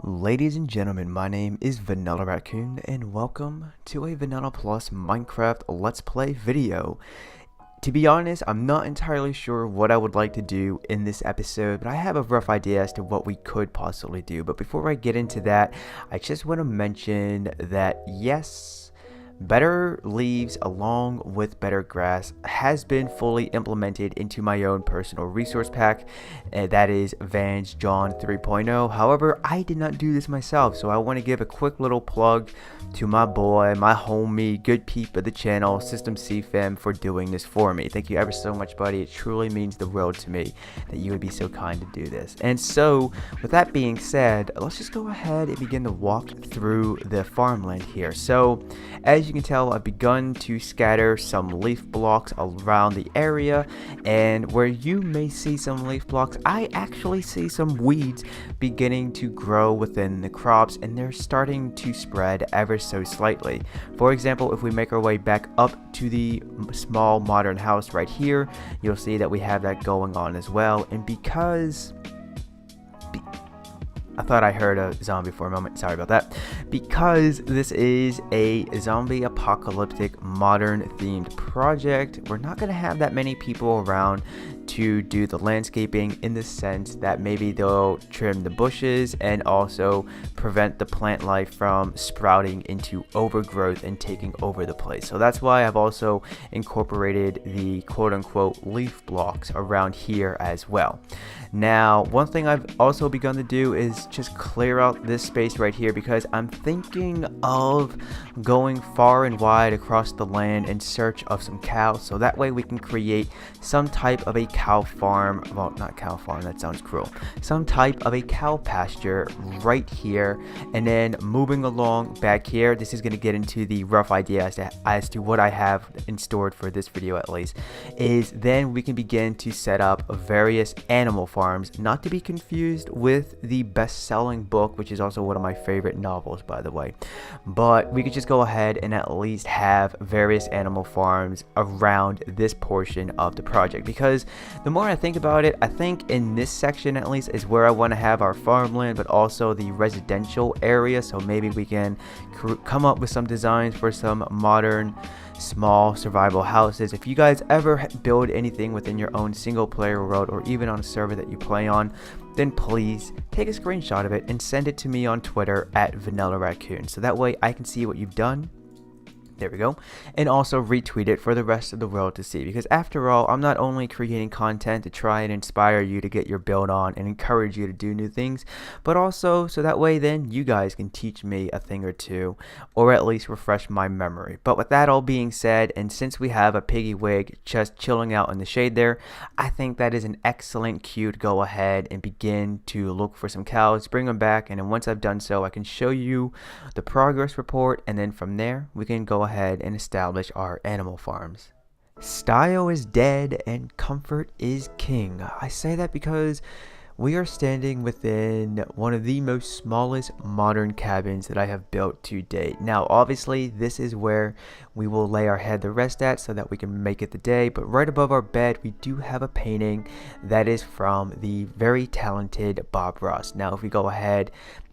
Ladies and gentlemen, my name is Vanillaraccoon and welcome to a Vanilla Plus Minecraft Let's Play video. To be honest, I'm not entirely sure what I would like to do in this episode, but I have a rough idea as to what we could possibly do. But before I get into that, I just want to mention that yes, better leaves along with better grass has been fully implemented into my own personal resource pack, and that is Van's Jawn 3.0. However, I did not do this myself, so I want to give a quick little plug to my boy, my homie, good peep of the channel, System CFM, for doing this for me. Thank you ever so much, buddy. It truly means the world to me that you would be so kind to do this. And so, with that being said, let's just go ahead and begin to walk through the farmland here. So, as you can tell, I've begun to scatter some leaf blocks around the area, and where you may see some leaf blocks, I actually see some weeds beginning to grow within the crops, and they're starting to spread ever so slightly. For example, if we make our way back up to the small modern house right here, you'll see that we have that going on as well. And because I thought I heard a zombie for a moment, sorry about that. Because this is a zombie apocalyptic modern themed project, we're not going to have that many people around to do the landscaping, in the sense that maybe they'll trim the bushes and also prevent the plant life from sprouting into overgrowth and taking over the place. So that's why I've also incorporated the quote-unquote leaf blocks around here as well. Now, one thing I've also begun to do is just clear out this space right here, because I'm thinking of going far and wide across the land in search of some cows, so that way we can create some type of a cow farm, well, not cow farm, that sounds cruel, some type of a cow pasture right here. And then moving along back here, this is going to get into the rough idea as to what I have in store for this video, at least, is then we can begin to set up various animal farms, not to be confused with the best-selling book, which is also one of my favorite novels, by the way. But we could just go ahead and at least have various animal farms around this portion of the project, because the more I think about it, I think in this section at least is where I want to have our farmland, but also the residential area. So maybe we can come up with some designs for some modern small survival houses. If you guys ever build anything within your own single player world, or even on a server that you play on, then please take a screenshot of it and send it to me on Twitter at Vanillaraccoon, so that way I can see what you've done. There we go. And also retweet it for the rest of the world to see, because after all, I'm not only creating content to try and inspire you to get your build on and encourage you to do new things, but also so that way then you guys can teach me a thing or two, or at least refresh my memory. But with that all being said, and since we have a piggy wig just chilling out in the shade there, I think that is an excellent cue to go ahead and begin to look for some cows, bring them back, and then once I've done so, I can show you the progress report, and then from there we can go ahead and establish our animal farms. Style is dead and comfort is king. I say that because we are standing within one of the most smallest modern cabins that I have built to date. Now, obviously, this is where we will lay our head to rest at so that we can make it the day. But right above our bed, we do have a painting that is from the very talented Bob Ross. Now, if we go ahead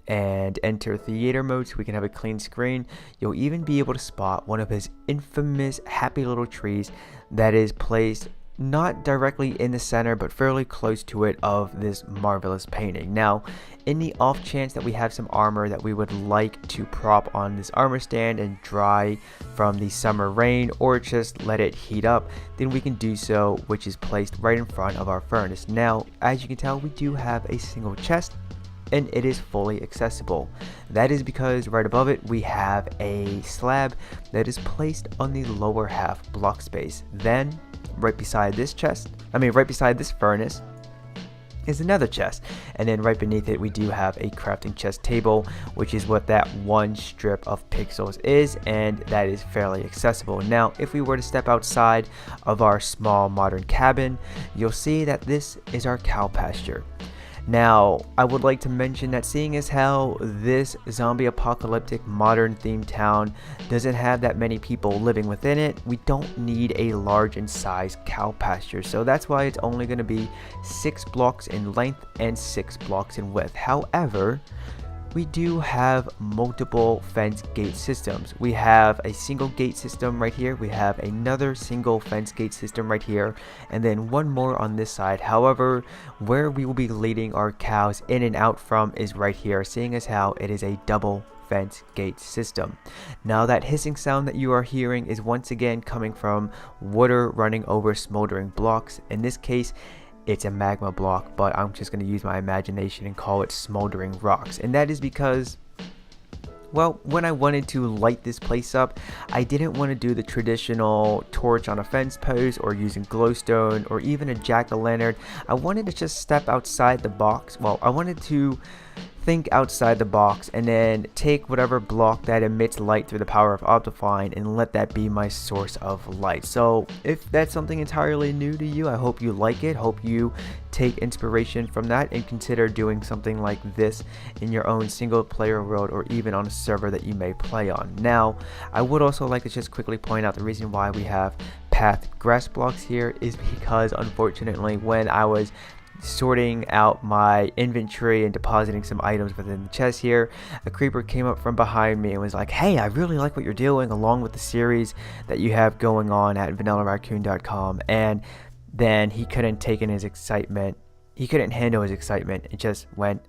and enter theater mode so we can have a clean screen, you'll even be able to spot one of his infamous happy little trees that is placed not directly in the center but fairly close to it of this marvelous painting. Now, in the off chance that we have some armor that we would like to prop on this armor stand and dry from the summer rain, or just let it heat up, then we can do so, which is placed right in front of our furnace. Now, as you can tell, we do have a single chest, and it is fully accessible. That is because right above it we have a slab that is placed on the lower half block space. Then right beside this furnace is another chest, and then right beneath it we do have a crafting chest table, which is what that one strip of pixels is, and that is fairly accessible. Now, if we were to step outside of our small modern cabin, you'll see that this is our cow pasture. Now, I would like to mention that seeing as how this zombie apocalyptic modern themed town doesn't have that many people living within it, we don't need a large in size cow pasture. So that's why it's only going to be 6 blocks in length and 6 blocks in width. However, we do have multiple fence gate systems. We have a single gate system right here, we have another single fence gate system right here, and then one more on this side. However, where we will be leading our cows in and out from is right here, seeing as how it is a double fence gate system. Now that hissing sound that you are hearing is once again coming from water running over smoldering blocks. In this case, it's a magma block, but I'm just going to use my imagination and call it smoldering rocks. And that is because, well, when I wanted to light this place up, I didn't want to do the traditional torch on a fence post or using glowstone or even a jack-o'-lantern. I wanted to just step outside the box. Well, I wanted to think outside the box and then take whatever block that emits light through the power of Optifine and let that be my source of light. So if that's something entirely new to you, I hope you like it. Hope you take inspiration from that and consider doing something like this in your own single player world or even on a server that you may play on. Now, I would also like to just quickly point out the reason why we have path grass blocks here is because, unfortunately, when I was sorting out my inventory and depositing some items within the chest here, a creeper came up from behind me and was like, "Hey, I really like what you're doing along with the series that you have going on at Vanillaraccoon.com." And then he couldn't take in his excitement. He couldn't handle his excitement. It just went,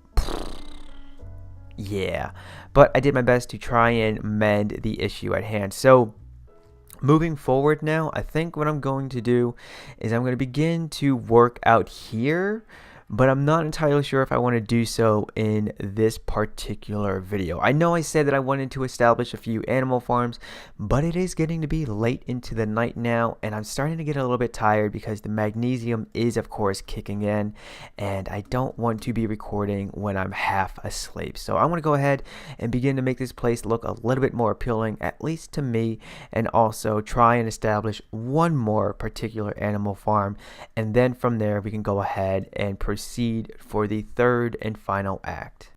yeah. But I did my best to try and mend the issue at hand. So moving forward now, I think what I'm going to do is I'm going to begin to work out here, but I'm not entirely sure if I want to do so in this particular video. I know I said that I wanted to establish a few animal farms, but it is getting to be late into the night now, and I'm starting to get a little bit tired because the magnesium is, of course, kicking in, and I don't want to be recording when I'm half asleep. So I want to go ahead and begin to make this place look a little bit more appealing, at least to me, and also try and establish one more particular animal farm, and then from there we can go ahead and proceed for the third and final act.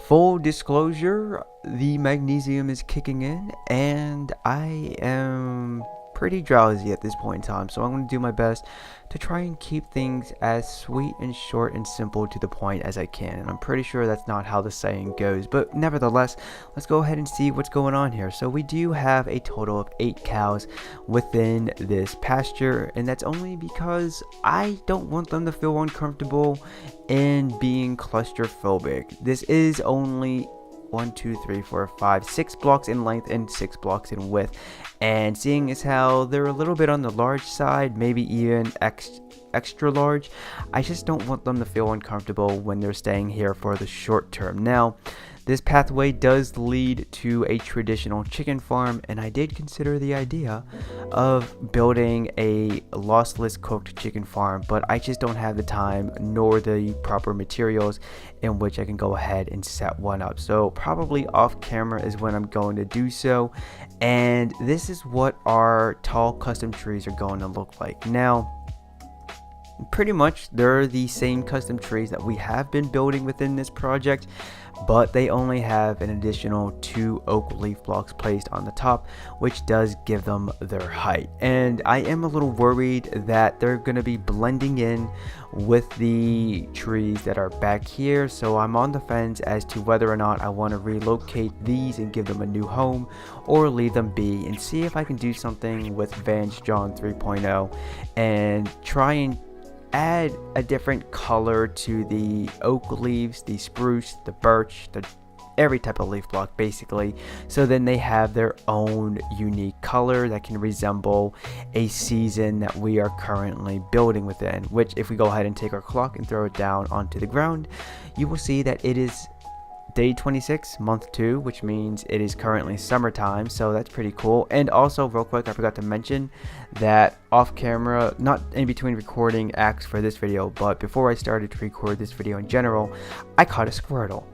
Full disclosure, the magnesium is kicking in and I am pretty drowsy at this point in time, so I'm going to do my best to try and keep things as sweet and short and simple to the point as I can. And I'm pretty sure that's not how the saying goes, but nevertheless, let's go ahead and see what's going on here. So we do have a total of 8 cows within this pasture, and that's only because I don't want them to feel uncomfortable in being claustrophobic. This is only 6 blocks in length and 6 blocks in width, and seeing as how they're a little bit on the large side, maybe even extra large, I just don't want them to feel uncomfortable when they're staying here for the short term. Now, this pathway does lead to a traditional chicken farm, and I did consider the idea of building a lossless cooked chicken farm, but I just don't have the time nor the proper materials in which I can go ahead and set one up. So probably off camera is when I'm going to do so, and this is what our tall custom trees are going to look like. Now, pretty much they're the same custom trees that we have been building within this project, but they only have an additional 2 oak leaf blocks placed on the top, which does give them their height. And I am a little worried that they're going to be blending in with the trees that are back here, so I'm on the fence as to whether or not I want to relocate these and give them a new home or leave them be and see if I can do something with Jawn 3.0 and try and add a different color to the oak leaves, the spruce, the birch, every type of leaf block basically, so then they have their own unique color that can resemble a season that we are currently building within, which if we go ahead and take our clock and throw it down onto the ground, you will see that it is day 26, month 2, which means it is currently summertime, so that's pretty cool. And also, real quick, I forgot to mention that off camera, not in between recording acts for this video, but before I started to record this video in general, I caught a Squirtle.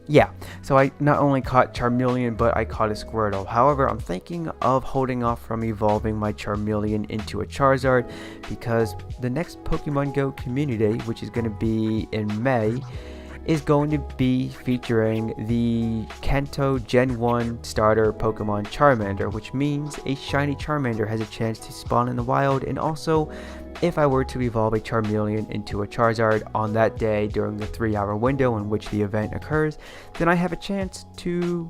Yeah, so I not only caught Charmeleon, but I caught a Squirtle. However, I'm thinking of holding off from evolving my Charmeleon into a Charizard, because the next Pokemon Go Community Day, which is going to be in May, is going to be featuring the Kanto Gen 1 starter Pokemon Charmander, which means a shiny Charmander has a chance to spawn in the wild. And also, if I were to evolve a Charmeleon into a Charizard on that day during the 3-hour window in which the event occurs, then I have a chance to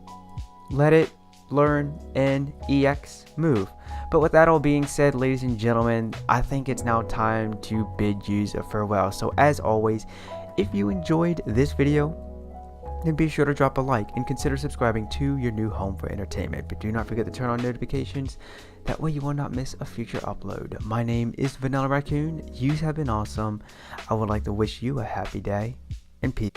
let it learn an EX move. But with that all being said, ladies and gentlemen, I think it's now time to bid you a farewell. So as always, if you enjoyed this video, then be sure to drop a like and consider subscribing to your new home for entertainment. But do not forget to turn on notifications, that way you will not miss a future upload. My name is Vanillaraccoon, you have been awesome. I would like to wish you a happy day, and peace.